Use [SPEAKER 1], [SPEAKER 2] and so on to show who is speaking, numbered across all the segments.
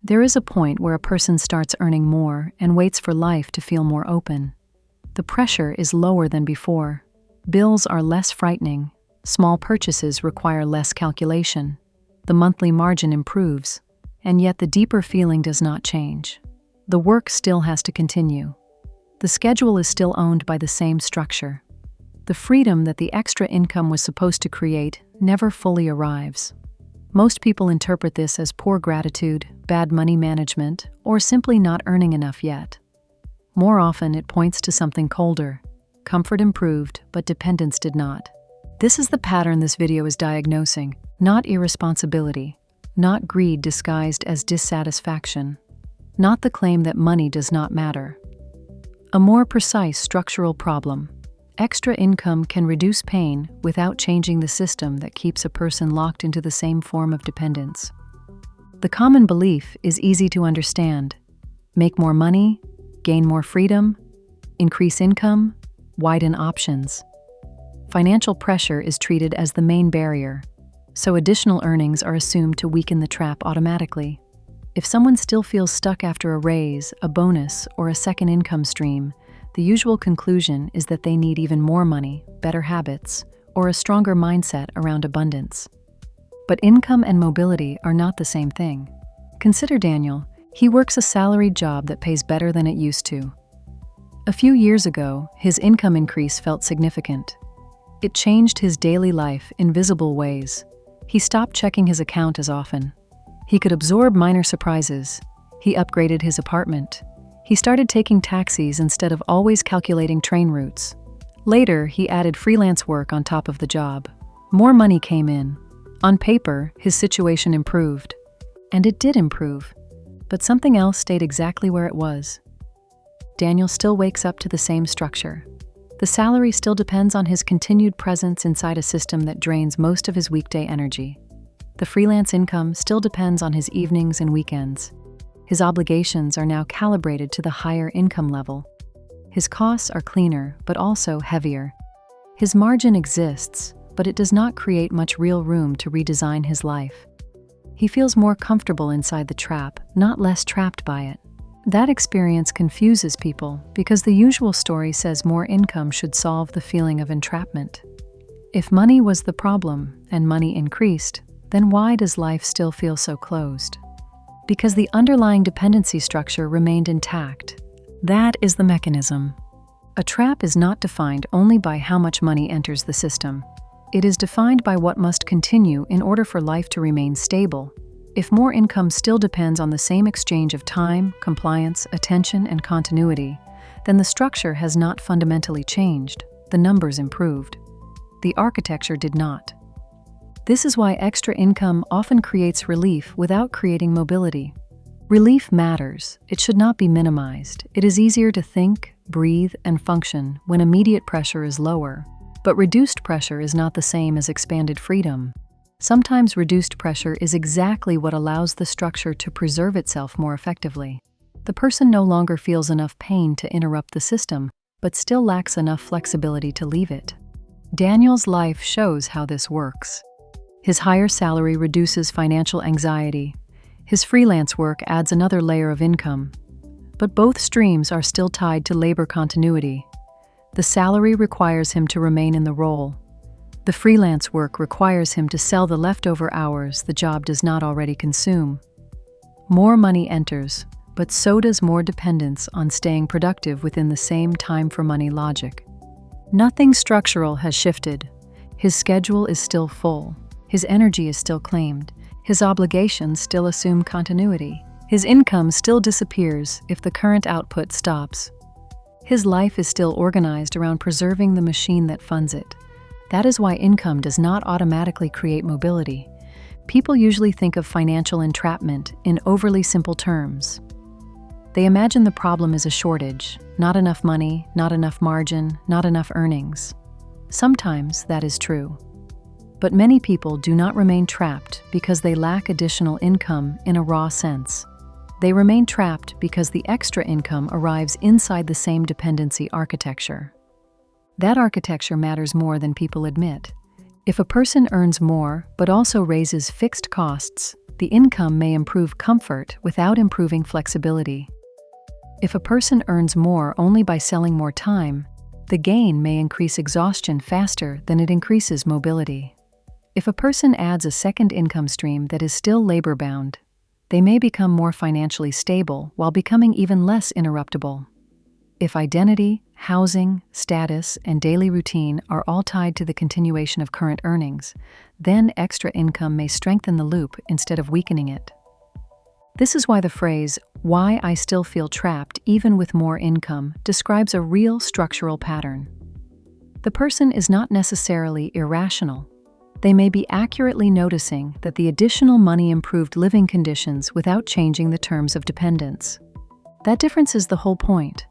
[SPEAKER 1] There is a point where a person starts earning more and waits for life to feel more open. The pressure is lower than before. Bills are less frightening. Small purchases require less calculation. The monthly margin improves, and yet the deeper feeling does not change. The work still has to continue. The schedule is still owned by the same structure. The freedom that the extra income was supposed to create never fully arrives. Most people interpret this as poor gratitude, bad money management, or simply not earning enough yet. More often, it points to something colder. Comfort improved, but dependence did not. This is the pattern this video is diagnosing, not irresponsibility, not greed disguised as dissatisfaction, not the claim that money does not matter. A more precise structural problem. Extra income can reduce pain without changing the system that keeps a person locked into the same form of dependence. The common belief is easy to understand. Make more money, gain more freedom, increase income, widen options. Financial pressure is treated as the main barrier, so additional earnings are assumed to weaken the trap automatically. If someone still feels stuck after a raise, a bonus, or a second income stream, the usual conclusion is that they need even more money, better habits, or a stronger mindset around abundance. But income and mobility are not the same thing. Consider Daniel. He works a salaried job that pays better than it used to. A few years ago, his income increase felt significant. It changed his daily life in visible ways. He stopped checking his account as often. He could absorb minor surprises. He upgraded his apartment. He started taking taxis instead of always calculating train routes. Later, he added freelance work on top of the job. More money came in. On paper, his situation improved. And it did improve. But something else stayed exactly where it was. Daniel still wakes up to the same structure. The salary still depends on his continued presence inside a system that drains most of his weekday energy. The freelance income still depends on his evenings and weekends. His obligations are now calibrated to the higher income level. His costs are cleaner, but also heavier. His margin exists, but it does not create much real room to redesign his life. He feels more comfortable inside the trap, not less trapped by it. That experience confuses people because the usual story says more income should solve the feeling of entrapment. If money was the problem and money increased, then why does life still feel so closed? Because the underlying dependency structure remained intact. That is the mechanism. A trap is not defined only by how much money enters the system. It is defined by what must continue in order for life to remain stable. If more income still depends on the same exchange of time, compliance, attention, and continuity, then the structure has not fundamentally changed. The numbers improved. The architecture did not. This is why extra income often creates relief without creating mobility. Relief matters. It should not be minimized. It is easier to think, breathe, and function when immediate pressure is lower. But reduced pressure is not the same as expanded freedom. Sometimes reduced pressure is exactly what allows the structure to preserve itself more effectively. The person no longer feels enough pain to interrupt the system, but still lacks enough flexibility to leave it. Daniel's life shows how this works. His higher salary reduces financial anxiety. His freelance work adds another layer of income. But both streams are still tied to labor continuity. The salary requires him to remain in the role. The freelance work requires him to sell the leftover hours the job does not already consume. More money enters, but so does more dependence on staying productive within the same time for money logic. Nothing structural has shifted. His schedule is still full. His energy is still claimed. His obligations still assume continuity. His income still disappears if the current output stops. His life is still organized around preserving the machine that funds it. That is why income does not automatically create mobility. People usually think of financial entrapment in overly simple terms. They imagine the problem is a shortage, not enough money, not enough margin, not enough earnings. Sometimes that is true. But many people do not remain trapped because they lack additional income in a raw sense. They remain trapped because the extra income arrives inside the same dependency architecture. That architecture matters more than people admit. If a person earns more but also raises fixed costs, The income may improve comfort without improving flexibility. If a person earns more only by selling more time, the gain may increase exhaustion faster than it increases mobility. If a person adds a second income stream that is still labor-bound, they may become more financially stable while becoming even less interruptible. If identity, housing, status, and daily routine are all tied to the continuation of current earnings, then extra income may strengthen the loop instead of weakening it. This is why the phrase, "why I still feel trapped even with more income," describes a real structural pattern. The person is not necessarily irrational. They may be accurately noticing that the additional money improved living conditions without changing the terms of dependence. That difference is the whole point.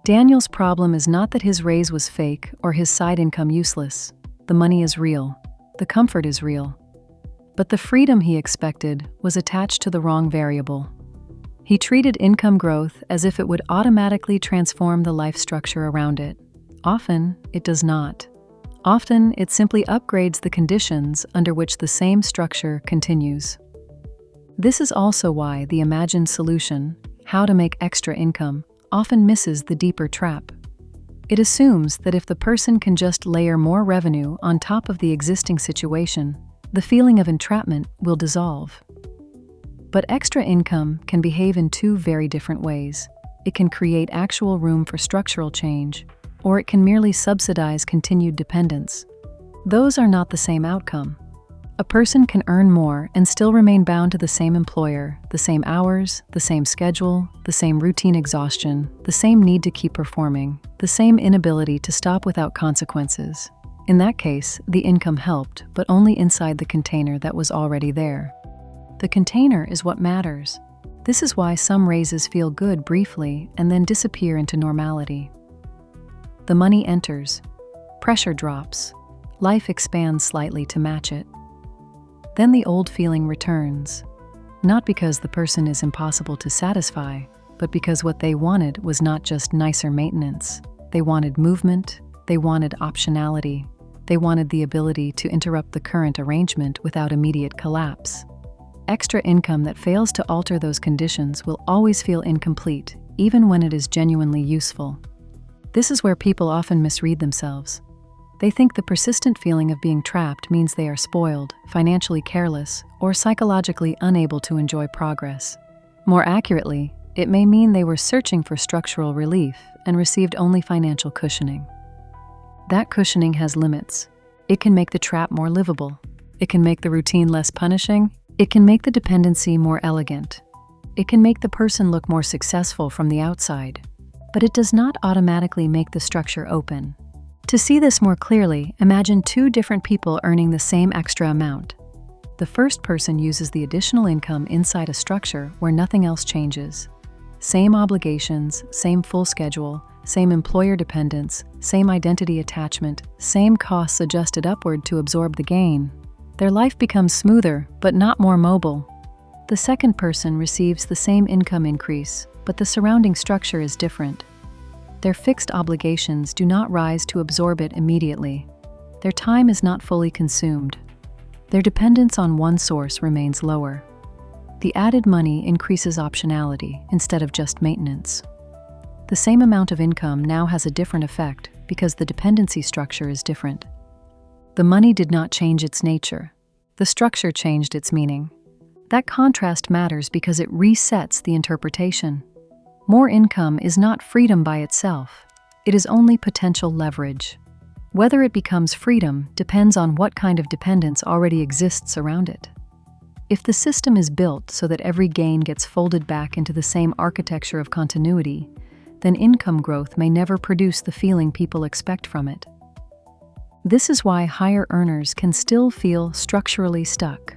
[SPEAKER 1] Daniel's problem is not that his raise was fake or his side income useless. The money is real. The comfort is real. But the freedom he expected was attached to the wrong variable. He treated income growth as if it would automatically transform the life structure around it. Often, it does not. Often, it simply upgrades the conditions under which the same structure continues. This is also why the imagined solution, how to make extra income, often misses the deeper trap. It assumes that if the person can just layer more revenue on top of the existing situation, the feeling of entrapment will dissolve. But extra income can behave in two very different ways. It can create actual room for structural change, or it can merely subsidize continued dependence. Those are not the same outcome. A person can earn more and still remain bound to the same employer, the same hours, the same schedule, the same routine exhaustion, the same need to keep performing, the same inability to stop without consequences. In that case, the income helped, but only inside the container that was already there. The container is what matters. This is why some raises feel good briefly and then disappear into normality. The money enters. Pressure drops. Life expands slightly to match it. Then the old feeling returns, not because the person is impossible to satisfy, but because what they wanted was not just nicer maintenance. They wanted movement, they wanted optionality, they wanted the ability to interrupt the current arrangement without immediate collapse. Extra income that fails to alter those conditions will always feel incomplete, even when it is genuinely useful. This is where people often misread themselves. They think the persistent feeling of being trapped means they are spoiled, financially careless, or psychologically unable to enjoy progress. More accurately, it may mean they were searching for structural relief and received only financial cushioning. That cushioning has limits. It can make the trap more livable. It can make the routine less punishing. It can make the dependency more elegant. It can make the person look more successful from the outside. But it does not automatically make the structure open. To see this more clearly, imagine two different people earning the same extra amount. The first person uses the additional income inside a structure where nothing else changes. Same obligations, same full schedule, same employer dependence, same identity attachment, same costs adjusted upward to absorb the gain. Their life becomes smoother, but not more mobile. The second person receives the same income increase, but the surrounding structure is different. Their fixed obligations do not rise to absorb it immediately. Their time is not fully consumed. Their dependence on one source remains lower. The added money increases optionality instead of just maintenance. The same amount of income now has a different effect because the dependency structure is different. The money did not change its nature. The structure changed its meaning. That contrast matters because it resets the interpretation. More income is not freedom by itself. It is only potential leverage. Whether it becomes freedom depends on what kind of dependence already exists around it. If the system is built so that every gain gets folded back into the same architecture of continuity, then income growth may never produce the feeling people expect from it. This is why higher earners can still feel structurally stuck.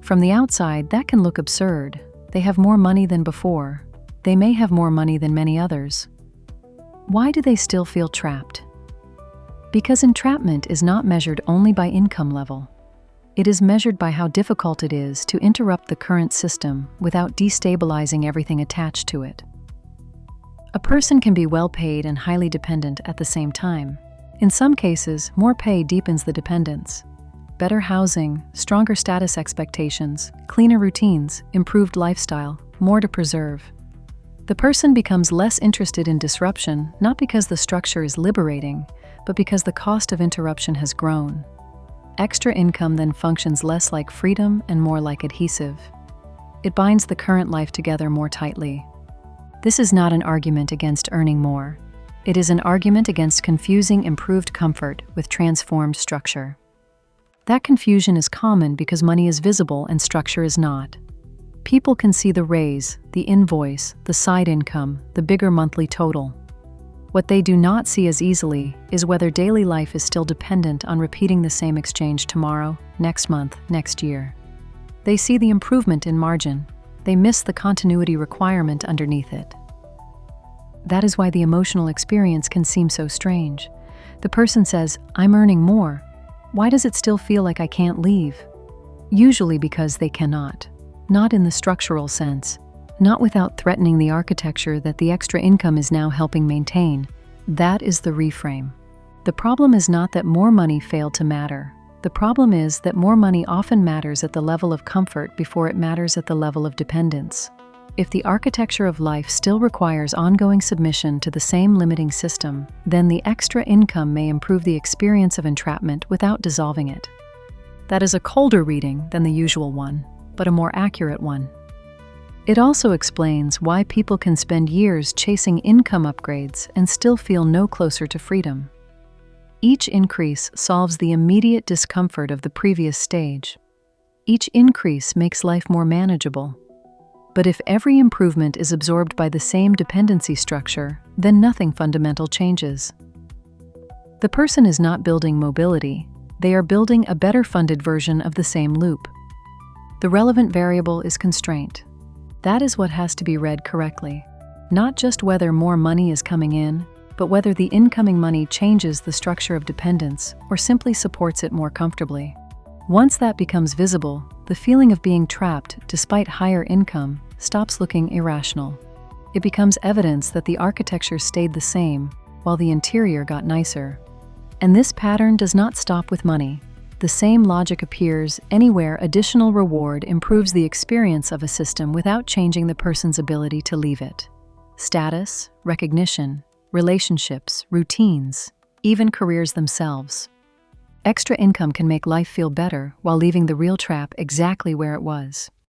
[SPEAKER 1] From the outside, that can look absurd. They have more money than before. They may have more money than many others. Why do they still feel trapped? Because entrapment is not measured only by income level. It is measured by how difficult it is to interrupt the current system without destabilizing everything attached to it. A person can be well paid and highly dependent at the same time. In some cases, more pay deepens the dependence. better housing, stronger status expectations, cleaner routines, improved lifestyle, more to preserve. The person becomes less interested in disruption, not because the structure is liberating, but because the cost of interruption has grown. Extra income then functions less like freedom and more like adhesive. It binds the current life together more tightly. This is not an argument against earning more. It is an argument against confusing improved comfort with transformed structure. That confusion is common because money is visible and structure is not. People can see the raise, the invoice, the side income, the bigger monthly total. What they do not see as easily is whether daily life is still dependent on repeating the same exchange tomorrow, next month, next year. They see the improvement in margin. They miss the continuity requirement underneath it. That is why the emotional experience can seem so strange. The person says, "I'm earning more. Why does it still feel like I can't leave?" Usually because they cannot. Not in the structural sense. Not without threatening the architecture that the extra income is now helping maintain. That is the reframe. The problem is not that more money failed to matter. The problem is that more money often matters at the level of comfort before it matters at the level of dependence. If the architecture of life still requires ongoing submission to the same limiting system, then the extra income may improve the experience of entrapment without dissolving it. That is a colder reading than the usual one, but a more accurate one. It also explains why people can spend years chasing income upgrades and still feel no closer to freedom. Each increase solves the immediate discomfort of the previous stage. Each increase makes life more manageable. But if every improvement is absorbed by the same dependency structure, then nothing fundamental changes. The person is not building mobility, they are building a better funded version of the same loop. The relevant variable is constraint. That is what has to be read correctly. Not just whether more money is coming in, but whether the incoming money changes the structure of dependence or simply supports it more comfortably. Once that becomes visible, the feeling of being trapped despite higher income stops looking irrational. It becomes evidence that the architecture stayed the same while the interior got nicer. And this pattern does not stop with money. The same logic appears anywhere additional reward improves the experience of a system without changing the person's ability to leave it. Status, recognition, relationships, routines, even careers themselves. Extra income can make life feel better while leaving the real trap exactly where it was.